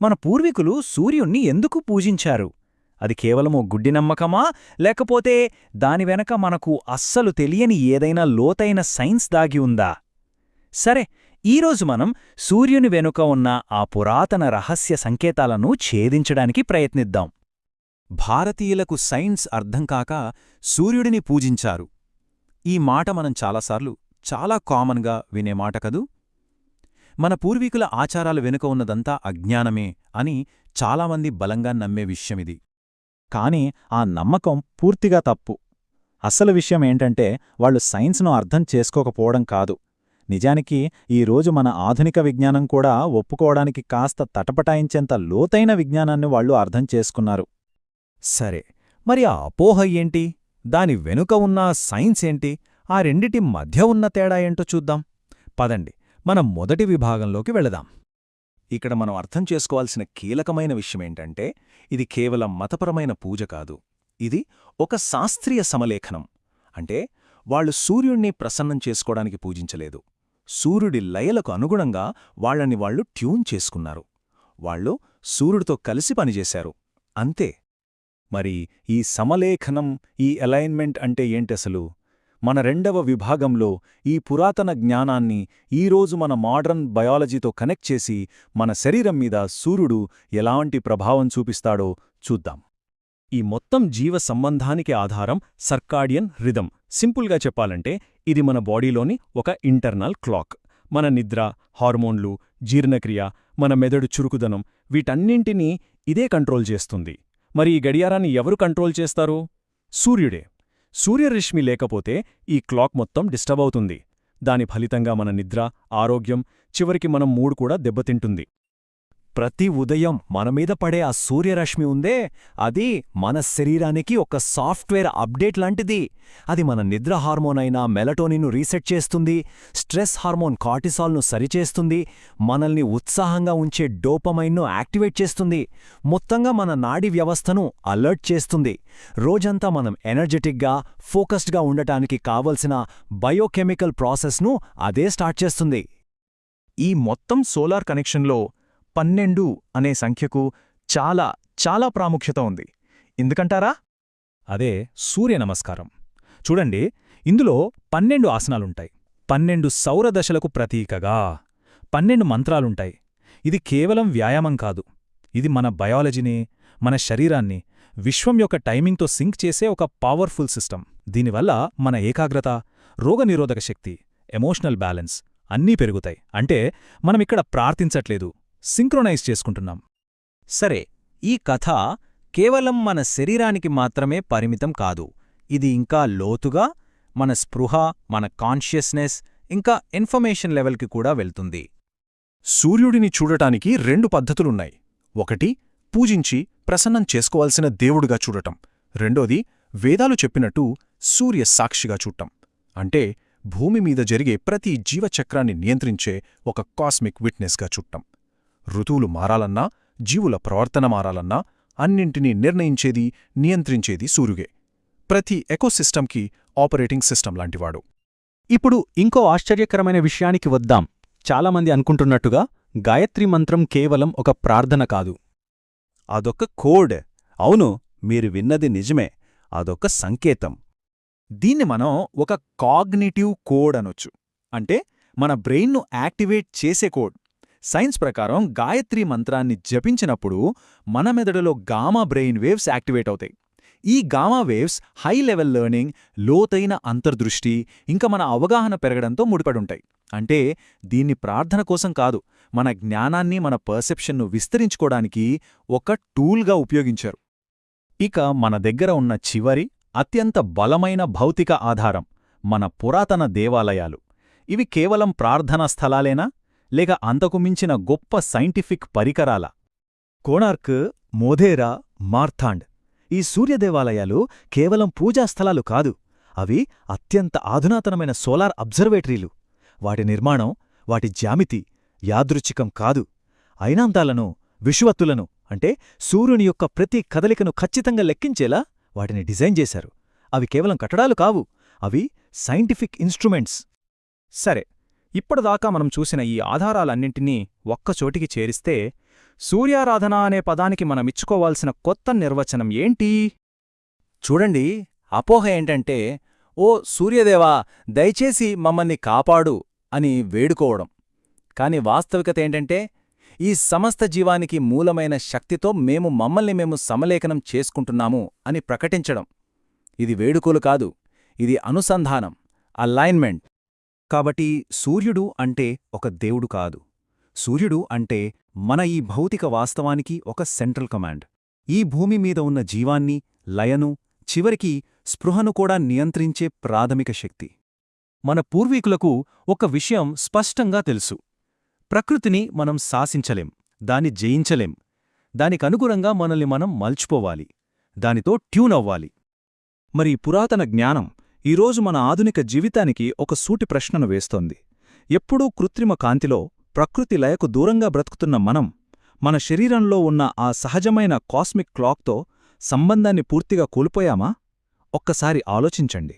మన పూర్వీకులు సూర్యుణ్ణి ఎందుకు పూజించారు? అది కేవలమో గుడ్డి నమ్మకమా, లేకపోతే దాని వెనక మనకు అస్సలు తెలియని ఏదైనా లోతైన సైన్స్ దాగి ఉందా? సరే, ఈరోజు మనం సూర్యుని వెనుక ఉన్న ఆ పురాతన రహస్య సంకేతాలను ఛేదించడానికి ప్రయత్నిద్దాం. భారతీయులకు సైన్స్ అర్థంకాక సూర్యుడిని పూజించారు. ఈ మాట మనం చాలాసార్లు చాలా కామన్గా వినే మాట కదూ. మన పూర్వీకుల ఆచారాలు వెనుక ఉన్నదంతా అజ్ఞానమే అని చాలామంది బలంగా నమ్మే విషయమిది. కాని ఆ నమ్మకం పూర్తిగా తప్పు. అసలు విషయం ఏంటంటే వాళ్ళు సైన్స్ను అర్థం చేసుకోకపోవడం కాదు. నిజానికి ఈరోజు మన ఆధునిక విజ్ఞానం కూడా ఒప్పుకోవడానికి కాస్త తటపటాయించేంత లోతైన విజ్ఞానాన్ని వాళ్ళు అర్థం చేసుకున్నారు. సరే, మరి ఆ అపోహ ఏంటి? దాని వెనుక ఉన్న సైన్స్ ఏంటి? ఆ రెండిటి మధ్య ఉన్న తేడా ఏంటో చూద్దాం. పదండి, మనం మొదటి విభాగంలోకి వెళదాం. ఇక్కడ మనం అర్థం చేసుకోవాల్సిన కీలకమైన విషయమేంటంటే, ఇది కేవలం మతపరమైన పూజ కాదు. ఇది ఒక శాస్త్రీయ సమలేఖనం. అంటే వాళ్ళు సూర్యుణ్ణి ప్రసన్నం చేసుకోవడానికి పూజించలేదు. సూర్యుడి లయలకు అనుగుణంగా వాళ్లని వాళ్ళు ట్యూన్ చేసుకున్నారు. వాళ్ళు సూర్యుడితో కలిసి పనిచేశారు, అంతే. మరి ఈ సమలేఖనం, ఈ అలైన్మెంట్ అంటే ఏంటసలు? మన రెండవ విభాగంలో ఈ పురాతన జ్ఞానాన్ని ఈరోజు మన మోడర్న్ బయాలజీతో కనెక్ట్ చేసి మన శరీరం మీద సూర్యుడు ఎలాంటి ప్రభావం చూపిస్తాడో చూద్దాం. ఈ మొత్తం జీవ సంబంధానికి ఆధారం సర్కాడియన్ రిథమ్. సింపుల్గా చెప్పాలంటే ఇది మన బాడీలోని ఒక ఇంటర్నల్ క్లాక్. మన నిద్ర, హార్మోన్లు, జీర్ణక్రియ, మన మెదడు చురుకుదనం, వీటన్నింటినీ ఇదే కంట్రోల్ చేస్తుంది. మరి ఈ గడియారాన్ని ఎవరు కంట్రోల్ చేస్తారు? సూర్యుడే. సూర్యరశ్మి లేకపోతే ఈ క్లాక్ మొత్తం డిస్టర్బ్ అవుతుంది. దాని ఫలితంగా మన నిద్ర, ఆరోగ్యం, చివరికి మన మూడ్ కూడా దెబ్బతింటుంది. ప్రతి ఉదయం మనమీద పడే ఆ సూర్యరశ్మి ఉందే, అది మన శరీరానికి ఒక సాఫ్ట్వేర్ అప్డేట్ లాంటిది. అది మన నిద్ర హార్మోన్ అయిన మెలటోనిన్ను రీసెట్ చేస్తుంది, స్ట్రెస్ హార్మోన్ కార్టిసాల్ను సరిచేస్తుంది, మనల్ని ఉత్సాహంగా ఉంచే డోపమైన్ను యాక్టివేట్ చేస్తుంది, మొత్తంగా మన నాడీ వ్యవస్థను అలర్ట్ చేస్తుంది. రోజంతా మనం ఎనర్జెటిక్గా, ఫోకస్డ్గా ఉండటానికి కావలసిన బయోకెమికల్ ప్రాసెస్ను అదే స్టార్ట్ చేస్తుంది. ఈ మొత్తం సోలార్ కనెక్షన్లో 12 అనే సంఖ్యకు చాలా చాలా ప్రాముఖ్యత ఉంది. ఎందుకంటారా? అదే సూర్య నమస్కారం. చూడండి, ఇందులో 12 ఆసనాలుంటాయి. 12 సౌరదశలకు ప్రతీకగా 12 మంత్రాలుంటాయి. ఇది కేవలం వ్యాయామం కాదు. ఇది మన బయాలజీని, మన శరీరాన్ని, విశ్వం యొక్క టైమింగ్తో సింక్ చేసే ఒక పవర్ఫుల్ సిస్టమ్. దీనివల్ల మన ఏకాగ్రత, రోగనిరోధక శక్తి, ఎమోషనల్ బ్యాలెన్స్ అన్నీ పెరుగుతాయి. అంటే మనమిక్కడ ప్రార్థించట్లేదు, సింక్రొనైజ్ చేసుకుంటున్నాం. సరే, ఈ కథ కేవలం మన శరీరానికి మాత్రమే పరిమితం కాదు. ఇది ఇంకా లోతుగా మన స్పృహ, మన కాన్షియస్నెస్, ఇంకా ఇన్ఫర్మేషన్ లెవెల్కి కూడా వెళ్తుంది. సూర్యుడిని చూడటానికి 2 పద్ధతులున్నాయి. ఒకటి, పూజించి ప్రసన్నం చేసుకోవాల్సిన దేవుడుగా చూడటం. రెండోది, వేదాలు చెప్పినట్టు సూర్య సాక్షిగా చూడటం. అంటే భూమి మీద జరిగే ప్రతి జీవచక్రాన్ని నియంత్రించే ఒక కాస్మిక్ విట్నెస్గా చూడటం. ఋతువులు మారాలన్నా, జీవుల ప్రవర్తన మారాలన్నా అన్నింటినీ నిర్ణయించేది, నియంత్రించేది సూర్యుడే. ప్రతి ఎకోసిస్టమ్కి ఆపరేటింగ్ సిస్టమ్ లాంటివాడు. ఇప్పుడు ఇంకో ఆశ్చర్యకరమైన విషయానికి వద్దాం. చాలామంది అనుకుంటున్నట్టుగా గాయత్రి మంత్రం కేవలం ఒక ప్రార్థన కాదు. అదొక కోడ్. అవును, మీరు విన్నది నిజమే. అదొక సంకేతం. దీన్ని మనం ఒక కాగ్నిటివ్ కోడ్ అనొచ్చు. అంటే మన బ్రెయిన్ను యాక్టివేట్ చేసే కోడ్. సైన్స్ ప్రకారం గాయత్రి మంత్రాన్ని జపించినప్పుడు మన మెదడులో గామా బ్రెయిన్ వేవ్స్ యాక్టివేట్ అవుతాయి. ఈ gamma waves high level learning, లోతైన అంతర్దృష్టి, ఇంకా మన అవగాహన పెరగడంతో ముడిపడుంటాయి. అంటే దీన్ని ప్రార్థన కోసం కాదు, మన జ్ఞానాన్ని, మన పర్సెప్షన్ను విస్తరించుకోవడానికి ఒక టూల్గా ఉపయోగించారు. ఇక మన దగ్గర ఉన్న చివరి, అత్యంత బలమైన భౌతిక ఆధారం మన పురాతన దేవాలయాలు. ఇవి కేవలం ప్రార్థనా స్థలాలేనా, లేక అంతకు మించిన గొప్ప సైంటిఫిక్ పరికరాలా? కోణార్క్, మోధేరా, మార్తాండ్ ఈ సూర్యదేవాలయాలు కేవలం పూజాస్థలాలు కాదు. అవి అత్యంత అధునాతనమైన సోలార్ అబ్జర్వేటరీలు. వాటి నిర్మాణం, వాటి జ్యామితి యాదృచ్ఛికం కాదు. అయినాంతాలను, విషువత్తులను అంటే సూర్యుని యొక్క ప్రతి కదలికను ఖచ్చితంగా లెక్కించేలా వాటిని డిజైన్ చేశారు. అవి కేవలం కట్టడాలు కావు, అవి సైంటిఫిక్ ఇన్స్ట్రుమెంట్స్. సరే, ఇప్పటిదాకా మనం చూసిన ఈ ఆధారాలన్నింటినీ ఒక్కచోటికి చేరిస్తే సూర్యారాధన అనే పదానికి మనమిచ్చుకోవాల్సిన కొత్త నిర్వచనం ఏంటి? చూడండి, అపోహ ఏంటంటే, ఓ సూర్యదేవా, దయచేసి మమ్మల్ని కాపాడు అని వేడుకోవడం. కాని వాస్తవికతేంటంటే, ఈ సమస్త జీవానికి మూలమైన శక్తితో మమ్మల్ని మేము సమలేఖనం చేసుకుంటున్నాము అని ప్రకటించడం. ఇది వేడుకోలు కాదు, ఇది అనుసంధానం, అలైన్మెంట్. కాబట్టి సూర్యుడు అంటే ఒక దేవుడు కాదు. సూర్యుడు అంటే మన ఈ భౌతిక వాస్తవానికి ఒక సెంట్రల్ కమాండ్. ఈ భూమి మీద ఉన్న జీవాన్ని, లయను, చివరికి స్పృహను కూడా నియంత్రించే ప్రాథమిక శక్తి. మన పూర్వీకులకు ఒక విషయం స్పష్టంగా తెలుసు: ప్రకృతిని మనం శాసించలేం, దాన్ని జయించలేం. దానికనుగుణంగా మనల్ని మనం మల్చుకోవాలి, దానితో ట్యూన్ అవ్వాలి. మరి పురాతన జ్ఞానం ఈరోజు మన ఆధునిక జీవితానికి ఒక సూటి ప్రశ్నను వేస్తోంది. ఎప్పుడూ కృత్రిమ కాంతిలో ప్రకృతి లయకు దూరంగా బ్రతుకుతున్న మనం, మన శరీరంలో ఉన్న ఆ సహజమైన కాస్మిక్ క్లాక్తో సంబంధాన్ని పూర్తిగా కోల్పోయామా? ఒక్కసారి ఆలోచించండి.